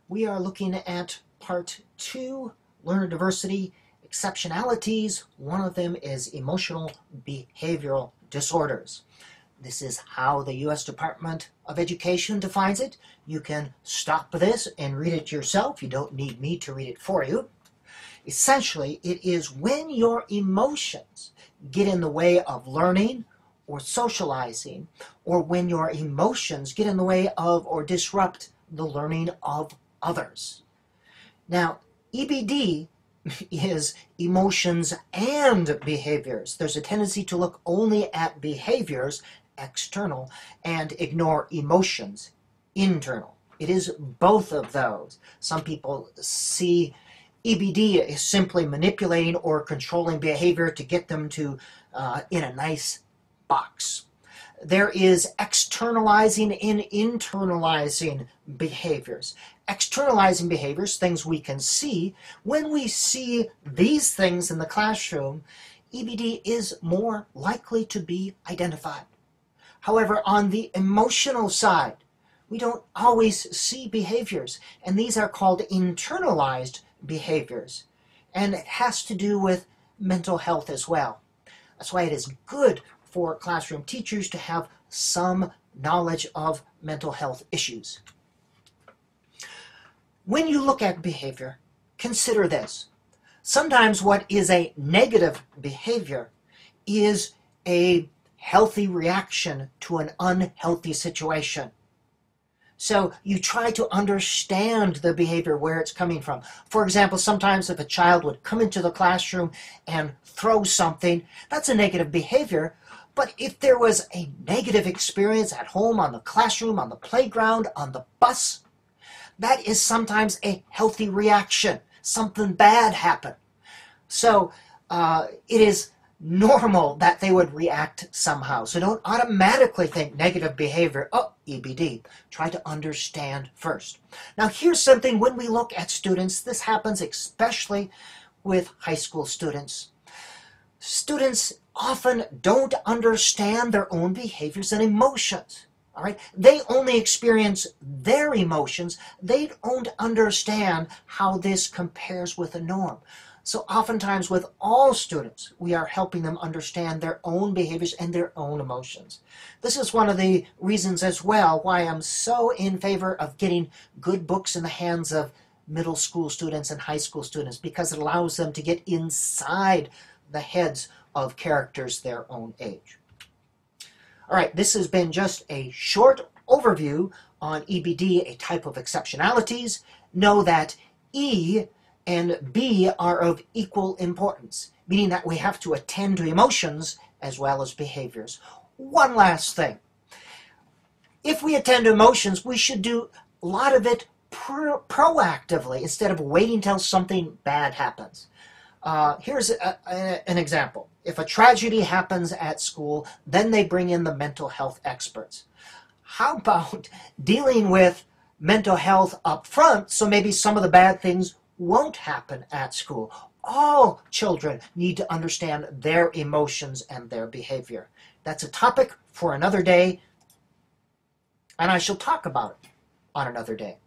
We are looking at part 2, learner diversity, exceptionalities. One of them is emotional behavioral disorders. This is how the U.S. Department of Education defines it. You can stop this and read it yourself. You don't need me to read it for you. Essentially, it is when your emotions get in the way of learning or socializing, or when your emotions get in the way of or disrupt the learning of others. Now, EBD is emotions and behaviors. There's a tendency to look only at behaviors, external, and ignore emotions, internal. It is both of those. Some people see EBD as simply manipulating or controlling behavior to get them to in a nice box. There is externalizing and internalizing behaviors. Externalizing behaviors, things we can see. When we see these things in the classroom, EBD is more likely to be identified. However, on the emotional side, we don't always see behaviors, and these are called internalized behaviors. And it has to do with mental health as well. That's why it is good for classroom teachers to have some knowledge of mental health issues. When you look at behavior, consider this. Sometimes what is a negative behavior is a healthy reaction to an unhealthy situation. So you try to understand the behavior, where it's coming from. For example, sometimes if a child would come into the classroom and throw something, that's a negative behavior. But if there was a negative experience at home, on the classroom, on the playground, on the bus, that is sometimes a healthy reaction. Something bad happened. So it is normal that they would react somehow. So don't automatically think negative behavior, oh, EBD. Try to understand first. Now here's something when we look at students, this happens especially with high school students. Students often don't understand their own behaviors and emotions. All right? They only experience their emotions. They don't understand how this compares with a norm. So oftentimes with all students, we are helping them understand their own behaviors and their own emotions. This is one of the reasons as well why I'm so in favor of getting good books in the hands of middle school students and high school students, because it allows them to get inside the heads of characters their own age. All right, this has been just a short overview on EBD, a type of exceptionalities. Know that E and B are of equal importance, meaning that we have to attend to emotions as well as behaviors. One last thing. If we attend to emotions, we should do a lot of it proactively instead of waiting till something bad happens. Here's an example. If a tragedy happens at school, then they bring in the mental health experts. How about dealing with mental health up front, so maybe some of the bad things won't happen at school? All children need to understand their emotions and their behavior. That's a topic for another day, and I shall talk about it on another day.